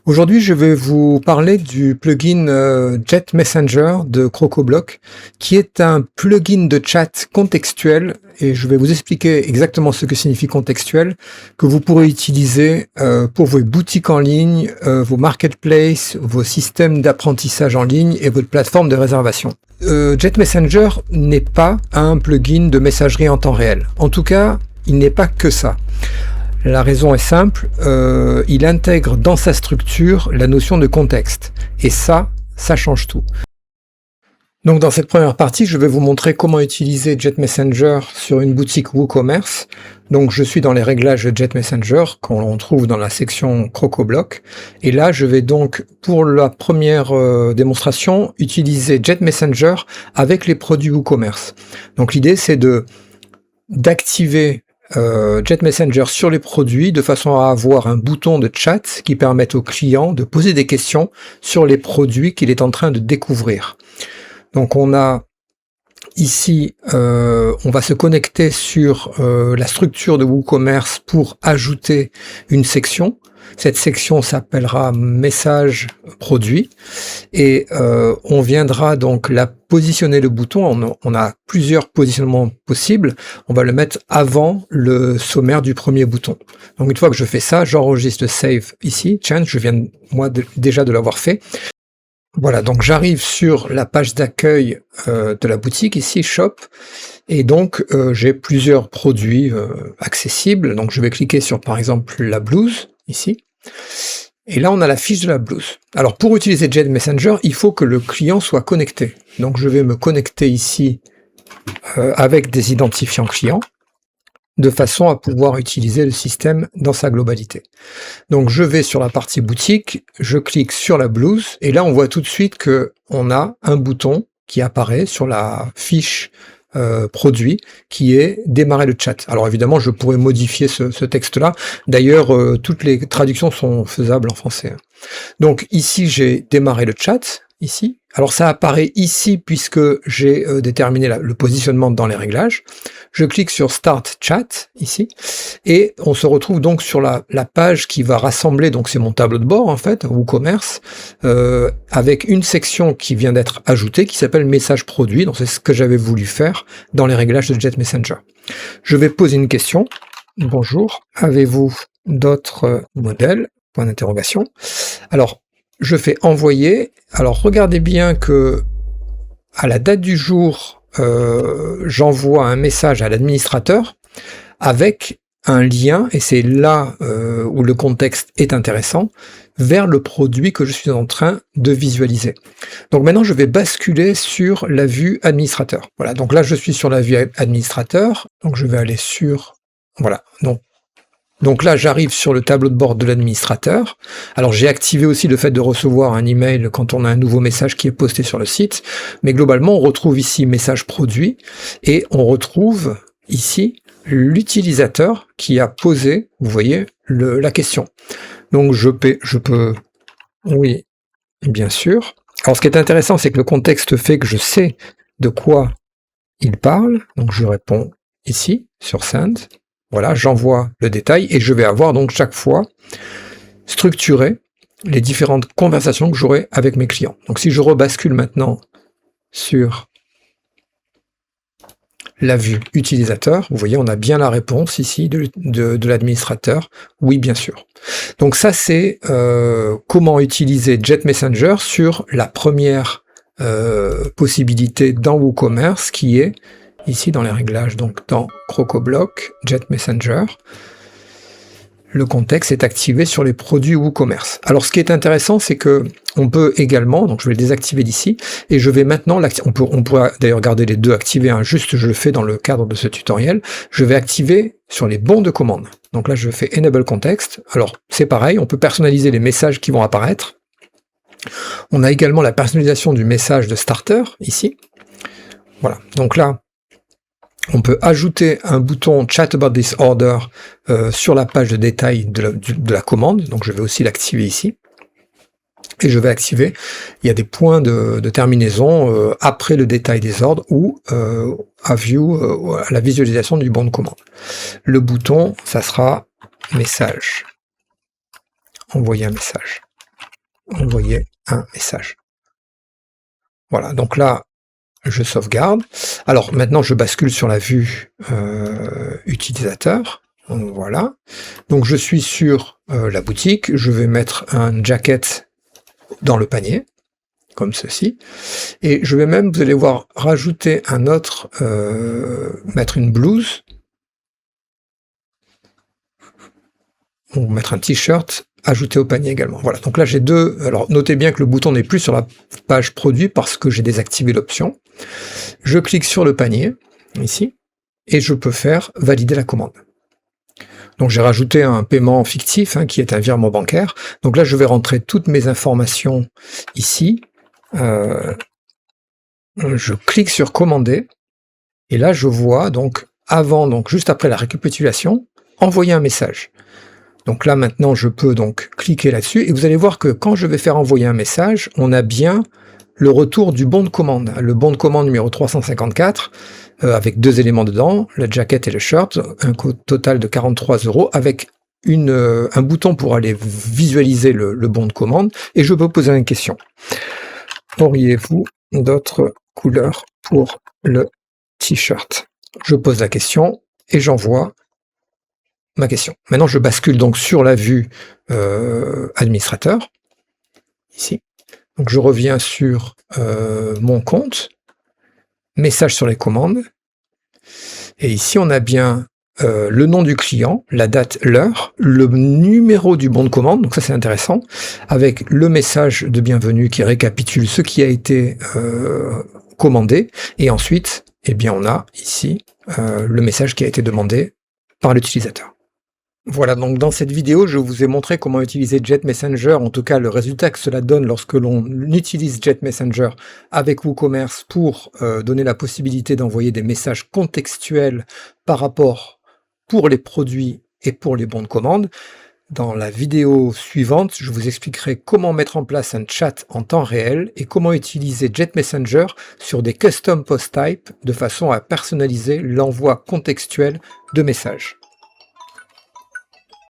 Aujourd'hui, je vais vous parler du plugin Jet Messenger de CrocoBlock, qui est un plugin de chat contextuel, et je vais vous expliquer exactement ce que signifie contextuel, que vous pourrez utiliser pour vos boutiques en ligne, vos marketplaces, vos systèmes d'apprentissage en ligne et votre plateforme de réservation. Jet Messenger n'est pas un plugin de messagerie en temps réel. En tout cas, il n'est pas que ça. La raison est simple, il intègre dans sa structure la notion de contexte. Et ça change tout. Donc dans cette première partie, je vais vous montrer comment utiliser Jet Messenger sur une boutique WooCommerce. Donc je suis dans les réglages de Jet Messenger, qu'on trouve dans la section CrocoBlock. Et là, je vais donc, pour la première démonstration, utiliser Jet Messenger avec les produits WooCommerce. Donc l'idée, c'est d'activer Jet Messenger sur les produits de façon à avoir un bouton de chat qui permette au client de poser des questions sur les produits qu'il est en train de découvrir. Donc on a ici, on va se connecter sur la structure de WooCommerce pour ajouter une section. Cette section s'appellera message produit et on viendra donc la positionner le bouton. On a plusieurs positionnements possibles. On va le mettre avant le sommaire du premier bouton. Donc une fois que je fais ça, j'enregistre le save ici. Change, je viens déjà de l'avoir fait. Voilà, donc j'arrive sur la page d'accueil de la boutique ici, Shop, et donc j'ai plusieurs produits accessibles. Donc je vais cliquer sur par exemple la blouse ici. Et là, on a la fiche de la blouse. Alors, pour utiliser Jet Messenger, il faut que le client soit connecté. Donc, je vais me connecter ici avec des identifiants clients, de façon à pouvoir utiliser le système dans sa globalité. Donc, je vais sur la partie boutique, je clique sur la blouse, et là, on voit tout de suite qu'on a un bouton qui apparaît sur la fiche produit qui est démarrer le chat. Alors évidemment, je pourrais modifier ce texte-là. D'ailleurs, toutes les traductions sont faisables en français. Donc ici, j'ai démarré le chat, ici. Alors ça apparaît ici puisque j'ai déterminé le positionnement dans les réglages. Je clique sur Start Chat, ici, et on se retrouve donc sur la page qui va rassembler, donc c'est mon tableau de bord en fait, WooCommerce, avec une section qui vient d'être ajoutée, qui s'appelle Message produit, donc c'est ce que j'avais voulu faire dans les réglages de Jet Messenger. Je vais poser une question. Bonjour, avez-vous d'autres modèles? Point d'interrogation. Alors, je fais envoyer. Alors, regardez bien que à la date du jour, j'envoie un message à l'administrateur avec un lien, et c'est là où le contexte est intéressant, vers le produit que je suis en train de visualiser. Donc maintenant, je vais basculer sur la vue administrateur. Voilà, donc là, je suis sur la vue administrateur, donc je vais aller sur... Voilà, donc là, j'arrive sur le tableau de bord de l'administrateur. Alors, j'ai activé aussi le fait de recevoir un email quand on a un nouveau message qui est posté sur le site. Mais globalement, on retrouve ici message produit et on retrouve ici l'utilisateur qui a posé, vous voyez, la question. Donc, je peux, oui, bien sûr. Alors, ce qui est intéressant, c'est que le contexte fait que je sais de quoi il parle. Donc, je réponds ici sur Send. Voilà, j'envoie le détail et je vais avoir donc chaque fois structuré les différentes conversations que j'aurai avec mes clients. Donc si je rebascule maintenant sur la vue utilisateur, vous voyez, on a bien la réponse ici de l'administrateur. Oui, bien sûr. Donc ça, c'est comment utiliser Jet Messenger sur la première possibilité dans WooCommerce qui est ici dans les réglages, donc dans CrocoBlock, Jet Messenger, le contexte est activé sur les produits WooCommerce. Alors ce qui est intéressant, c'est que on peut également, donc je vais le désactiver d'ici, et je vais maintenant l'activer. On pourra d'ailleurs garder les deux activés, hein, juste je le fais dans le cadre de ce tutoriel. Je vais activer sur les bons de commande. Donc là je fais Enable Context. Alors c'est pareil, on peut personnaliser les messages qui vont apparaître. On a également la personnalisation du message de starter, ici. Voilà, donc là, on peut ajouter un bouton Chat about this order sur la page de détail de la commande, donc je vais aussi l'activer ici. Et je vais activer, il y a des points de terminaison après le détail des ordres ou à la visualisation du bon de commande. Le bouton, ça sera message. Envoyer un message. envoyer un message. Voilà, donc là, je sauvegarde. Alors maintenant, je bascule sur la vue utilisateur. Voilà. Donc je suis sur la boutique. Je vais mettre un jacket dans le panier, comme ceci. Et je vais même, vous allez voir, rajouter un autre, mettre une blouse, ou mettre un t-shirt, ajouter au panier également. Voilà, donc là j'ai deux. Alors notez bien que le bouton n'est plus sur la page produit parce que j'ai désactivé l'option. Je clique sur le panier, ici, et je peux faire valider la commande. Donc j'ai rajouté un paiement fictif, hein, qui est un virement bancaire. Donc là je vais rentrer toutes mes informations ici. Je clique sur commander, et là je vois donc avant, donc juste après la récapitulation, envoyer un message. Donc là maintenant je peux donc cliquer là-dessus, et vous allez voir que quand je vais faire envoyer un message, on a bien le retour du bon de commande, le bon de commande numéro 354, avec deux éléments dedans, la jacket et le shirt, un coût total de 43 € avec un bouton pour aller visualiser le bon de commande, et je peux poser une question. Auriez-vous d'autres couleurs pour le t-shirt? Je pose la question et j'envoie ma question. Maintenant, je bascule donc sur la vue administrateur, ici. Donc je reviens sur mon compte, message sur les commandes, et ici on a bien le nom du client, la date, l'heure, le numéro du bon de commande, donc ça c'est intéressant, avec le message de bienvenue qui récapitule ce qui a été commandé, et ensuite, eh bien on a ici le message qui a été demandé par l'utilisateur. Voilà, donc dans cette vidéo, je vous ai montré comment utiliser Jet Messenger, en tout cas le résultat que cela donne lorsque l'on utilise Jet Messenger avec WooCommerce pour donner la possibilité d'envoyer des messages contextuels par rapport pour les produits et pour les bons de commande. Dans la vidéo suivante, je vous expliquerai comment mettre en place un chat en temps réel et comment utiliser Jet Messenger sur des custom post types de façon à personnaliser l'envoi contextuel de messages.